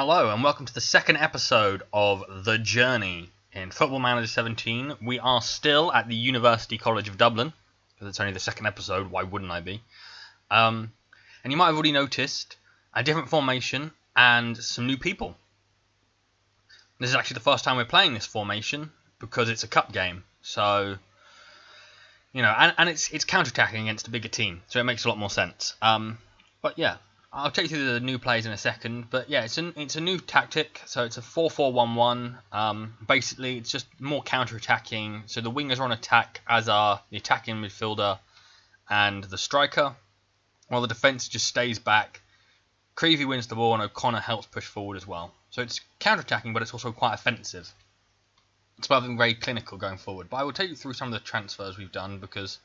Hello and welcome to the second episode of The Journey in Football Manager 17. We are still at the University College of Dublin, because it's only the second episode, why wouldn't I be? And you might have already noticed a different formation and some new people. This is actually the first time we're playing this formation, because it's a cup game, so, you know, and it's counter-attacking against a bigger team, so it makes a lot more sense. But yeah. I'll take you through the new plays in a second, but yeah, it's a new tactic, so it's a 4-4-1-1. Basically, it's just more counter-attacking, so the wingers are on attack, as are the attacking midfielder and the striker, while the defence just stays back. Creevy wins the ball, and O'Connor helps push forward as well. So it's counter-attacking, but it's also quite offensive. It's something very clinical going forward. But I will take you through some of the transfers we've done, because,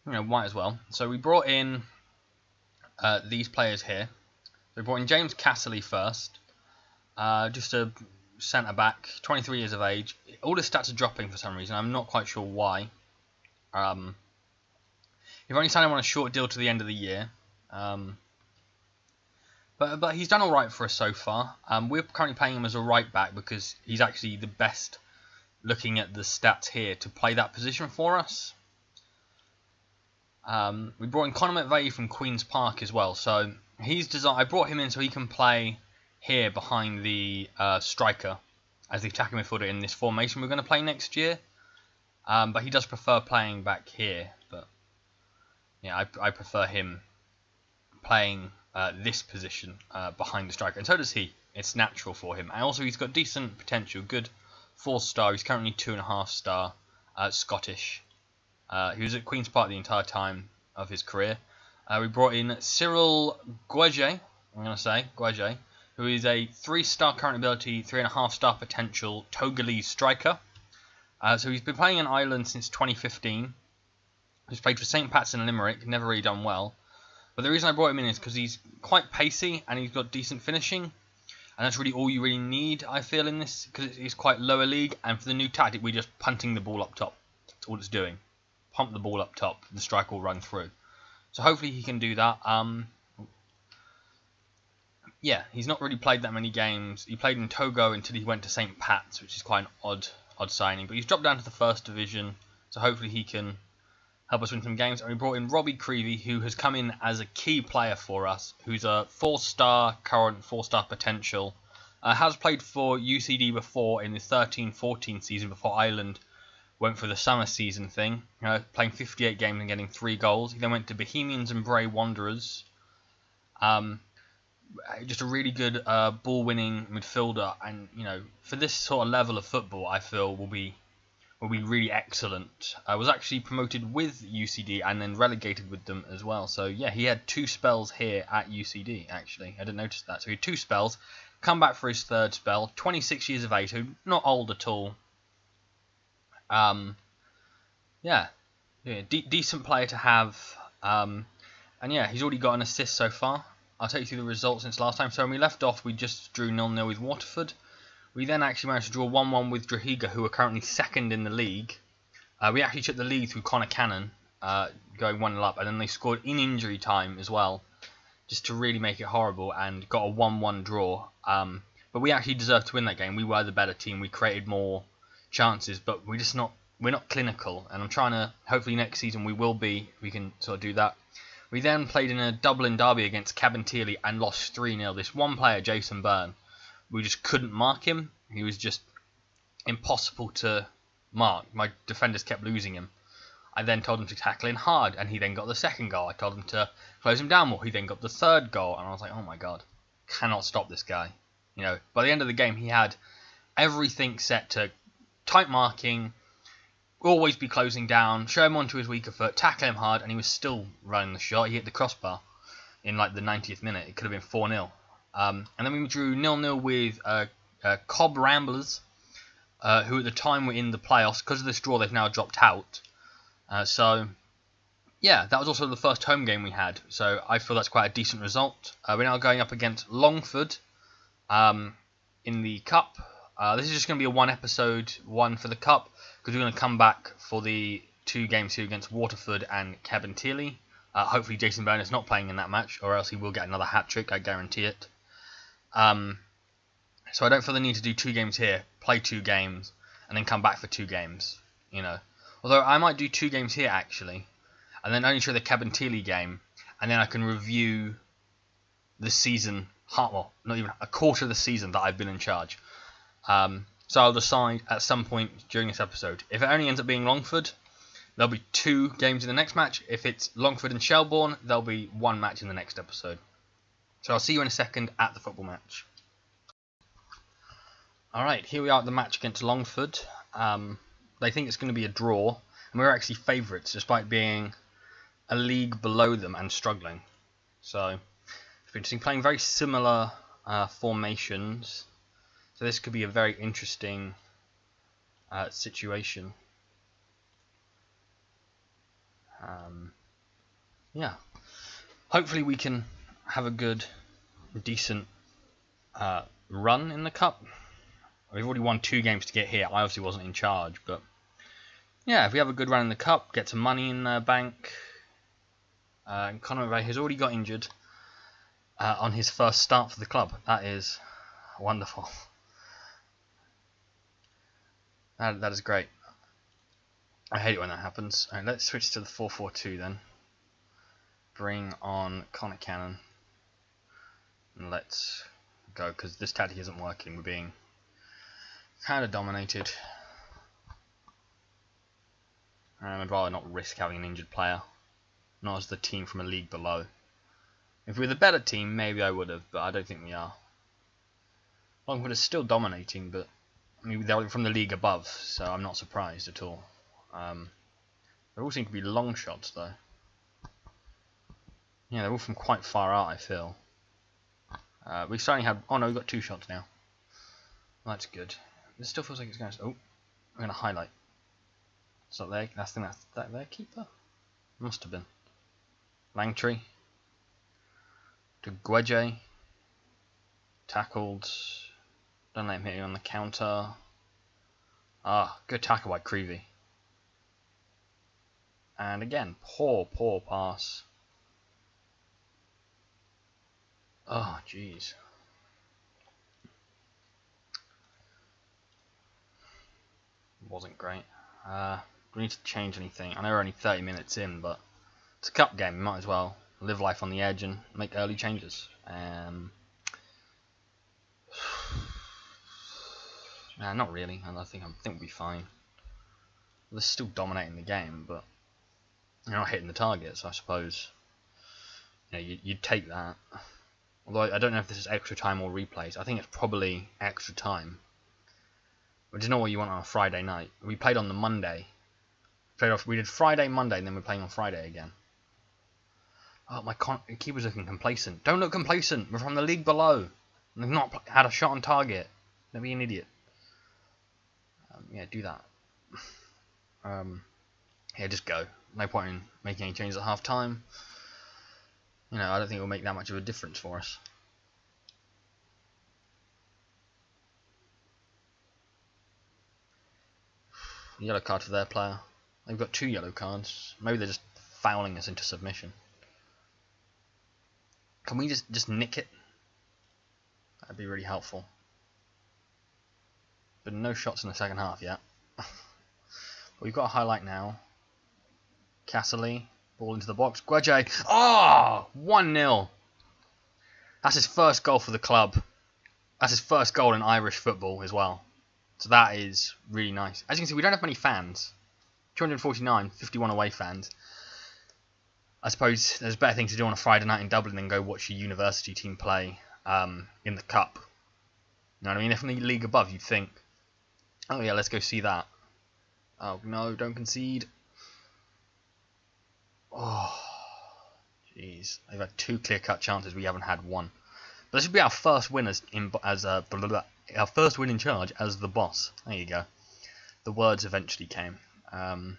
you know, might as well. So we brought in these players here. We brought in James Casserly first, just a centre back, 23 years of age. All his stats are dropping for some reason. I'm not quite sure why. You've only signed him on a short deal to the end of the year, but he's done all right for us so far. We're currently playing him as a right back because he's actually the best, looking at the stats here, to play that position for us. We brought in Conor McVeigh from Queen's Park as well, so I brought him in so he can play here behind the striker as the attacking midfielder in this formation we're going to play next year. But he does prefer playing back here, but yeah, I prefer him playing this position behind the striker, and so does he. It's natural for him, and also he's got decent potential, good 4-star. He's currently 2.5-star, Scottish. He was at Queen's Park the entire time of his career. We brought in Cyril Guege, who is a 3-star current ability, 3.5-star potential Togolese striker. So he's been playing in Ireland since 2015. He's played for St. Pat's and Limerick, never really done well. But the reason I brought him in is because he's quite pacey and he's got decent finishing. And that's really all you really need, I feel, in this, because it's quite lower league. And for the new tactic, we're just punting the ball up top. That's all it's doing. Pump the ball up top, the striker will run through. So hopefully he can do that. Yeah, he's not really played that many games. He played in Togo until he went to St. Pat's, which is quite an odd signing. But he's dropped down to the first division, so hopefully he can help us win some games. And we brought in Robbie Creevy, who has come in as a key player for us, who's a 4-star current, 4-star potential. Has played for UCD before in the 13-14 season before Ireland went for the summer season thing, playing 58 games and getting 3 goals. He then went to Bohemians and Bray Wanderers. Just a really good ball-winning midfielder, and for this sort of level of football, I feel will be really excellent. Was actually promoted with UCD and then relegated with them as well. So yeah, he had 2 spells here at UCD. Actually, I didn't notice that. So he had 2 spells. Come back for his 3rd spell. 26 years of age, so not old at all. Decent player to have, and yeah, he's already got an assist so far. I'll take you through the results since last time. So when we left off, we just drew 0-0 with Waterford. We then actually managed to draw 1-1 with Drogheda, who are currently 2nd in the league. We actually took the lead through Connor Cannon, going 1-0 up, and then they scored in injury time as well, just to really make it horrible, and got a 1-1 draw. But we actually deserved to win that game. We were the better team. We created more chances, but we're not clinical, and I'm trying to, hopefully next season we can sort of do that. We then played in a Dublin derby against Cabinteely and lost 3-0. This one player, Jason Byrne, we just couldn't mark him. He was just impossible to mark. My defenders kept losing him. I then told him to tackle in hard, and he then got the 2nd goal. I told him to close him down more. He then got the 3rd goal, and I was like, oh my god, cannot stop this guy. By the end of the game, he had everything set to tight marking, always be closing down, show him onto his weaker foot, tackle him hard, and he was still running the shot. He hit the crossbar in like the 90th minute. It could have been 4-0. And then we drew 0-0 with Cobb Ramblers, who at the time were in the playoffs. Because of this draw, they've now dropped out. So, yeah, that was also the first home game we had. So I feel that's quite a decent result. We're now going up against Longford in the Cup. This is just going to be a 1-episode one for the Cup, because we're going to come back for the 2 games here against Waterford and Cabinteely. Hopefully Jason Byrne is not playing in that match, or else he will get another hat-trick, I guarantee it. So I don't feel the need to do 2 games here, play 2 games, and then come back for 2 games. You know, although I might do 2 games here actually, and then only show the Cabinteely game, and then I can review the season. Well, not even a quarter of the season that I've been in charge. So I'll decide at some point during this episode. If it only ends up being Longford, there'll be 2 games in the next match. If it's Longford and Shelbourne, there'll be 1 match in the next episode. So I'll see you in a second at the football match. Alright, here we are at the match against Longford. They think it's going to be a draw, and we're actually favourites despite being a league below them and struggling. So it's interesting, playing very similar formations. So this could be a very interesting situation. Yeah, hopefully we can have a good, decent run in the cup. We've already won 2 games to get here. I obviously wasn't in charge, but yeah, if we have a good run in the cup, get some money in the bank. Conor McVeigh has already got injured on his first start for the club. That is wonderful. That is great. I hate it when that happens. Alright, let's switch to the 4-4-2 then. Bring on Connor Cannon. And let's go, because this tactic isn't working. We're being kind of dominated. I'd rather not risk having an injured player. Not as the team from a league below. If we were the better team, maybe I would have, but I don't think we are. Longford is still dominating, but I mean, they're from the league above, so I'm not surprised at all. They all seem to be long shots, though. Yeah, they're all from quite far out, I feel. We certainly had... Oh no, we've got 2 shots now. Well, that's good. This still feels like it's going to... Oh, I'm going to highlight. It's not there. I think that's their keeper. Must have been. Langtree. To Gueje. Tackled. Don't let him hit you on the counter. Ah, good tackle by Creevy. And again, poor pass. Oh, jeez. Wasn't great. Do we need to change anything? I know we're only 30 minutes in, but it's a cup game. We might as well live life on the edge and make early changes. Nah, not really. I think we'll be fine. They're still dominating the game, but they're not hitting the target. So I suppose you'd take that. Although I don't know if this is extra time or replays. I think it's probably extra time. Which is not what you want on a Friday night. We played on the Monday. We did Friday, Monday, and then we're playing on Friday again. Oh, my keeper's looking complacent. Don't look complacent. We're from the league below. We've not had a shot on target. Don't be an idiot. Yeah, do that. Yeah, just go. No point in making any changes at half time. I don't think it will make that much of a difference for us. Yellow card for their player. They've got 2 yellow cards. Maybe they're just fouling us into submission. Can we just nick it? That'd be really helpful. But no shots in the second half yet. But we've got a highlight now. Casserly, ball into the box. Gueje. Oh! 1-0. That's his first goal for the club. That's his first goal in Irish football as well. So that is really nice. As you can see, we don't have many fans. 249, 51 away fans. I suppose there's better things to do on a Friday night in Dublin than go watch your university team play in the cup. You know what I mean? If in the league above, you'd think, oh yeah, let's go see that. Oh no, don't concede. Oh, jeez. They've had 2 clear-cut chances. We haven't had 1. But this would be our first win our first win in charge as the boss. There you go. The words eventually came. Let's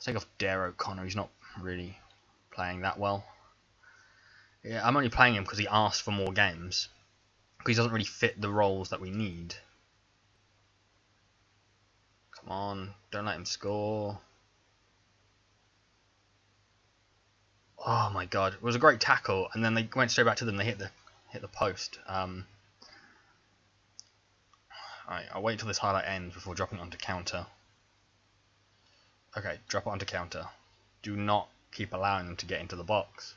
take off Dare O'Connor. He's not really playing that well. Yeah, I'm only playing him because he asked for more games. Because he doesn't really fit the roles that we need. Come on, don't let him score. Oh my god, it was a great tackle, and then they went straight back to them. They hit hit the post. Alright, I'll wait till this highlight ends before dropping it onto counter. Okay, drop it onto counter. Do not keep allowing them to get into the box.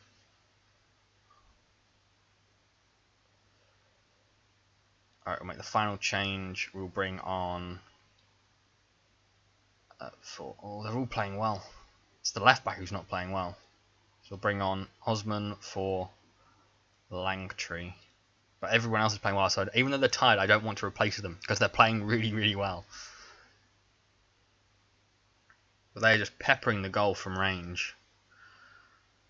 Alright, we'll make the final change. We'll bring on... oh, they're all playing well. It's the left back who's not playing well. So we'll bring on Osman for Langtree. But everyone else is playing well, so even though they're tired, I don't want to replace them because they're playing really, really well. But they're just peppering the goal from range.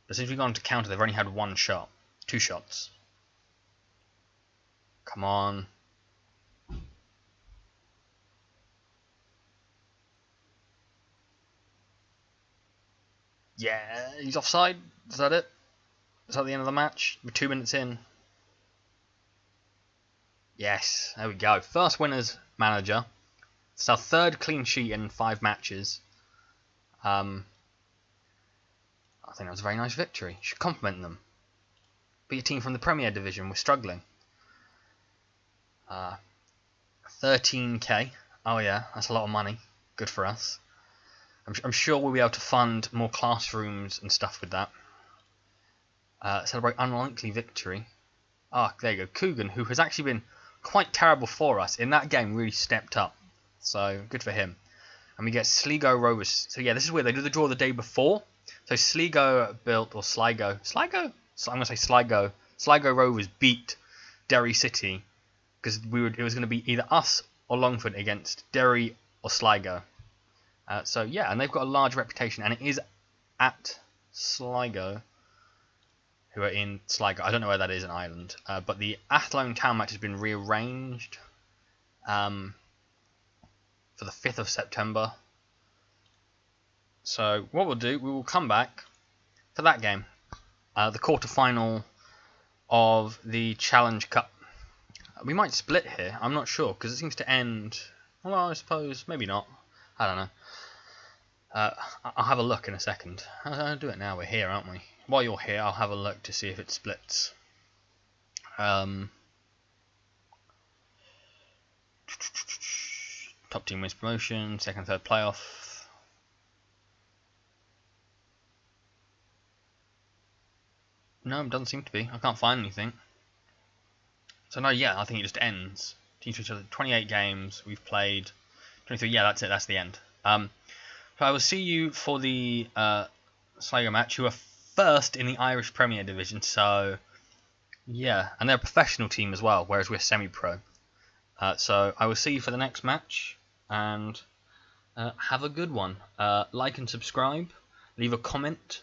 But since we've gone to counter, they've only had one shot. 2 shots. Come on. Yeah, he's offside. Is that it? Is that the end of the match? We're 2 minutes in. Yes, there we go. First winners manager. It's our 3rd clean sheet in 5 matches. I think that was a very nice victory. You should compliment them. Beat a team from the Premier Division. We're struggling. 13k. Oh yeah, that's a lot of money. Good for us. I'm sure we'll be able to fund more classrooms and stuff with that. Celebrate unlikely victory. Ah, there you go. Coogan, who has actually been quite terrible for us in that game, really stepped up. So good for him. And we get Sligo Rovers. So yeah, this is weird. They do the draw the day before. So Sligo built, or Sligo. I'm gonna say Sligo. Sligo Rovers beat Derry City because it was going to be either us or Longford against Derry or Sligo. So yeah, and they've got a large reputation, and it is at Sligo, who are in Sligo. I don't know where that is in Ireland, but the Athlone Town match has been rearranged for the 5th of September. So what we'll do, we will come back for that game, the quarter-final of the Challenge Cup. We might split here, I'm not sure, because it seems to end... Well, I suppose, maybe not. I don't know. I'll have a look in a second. I'll do it now, we're here, aren't we? While you're here, I'll have a look to see if it splits. Top team wins promotion, 2nd, 3rd playoff. No, it doesn't seem to be. I can't find anything. So no, yeah, I think it just ends. Teams each other 28 games. We've played 23. Yeah, that's it. That's the end. So I will see you for the Sligo match, who are 1st in the Irish Premier Division. So yeah, and they're a professional team as well, whereas we're semi-pro. So I will see you for the next match, and have a good one. Like and subscribe, leave a comment,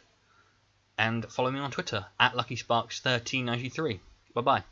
and follow me on Twitter at LuckySparks1393. Bye bye.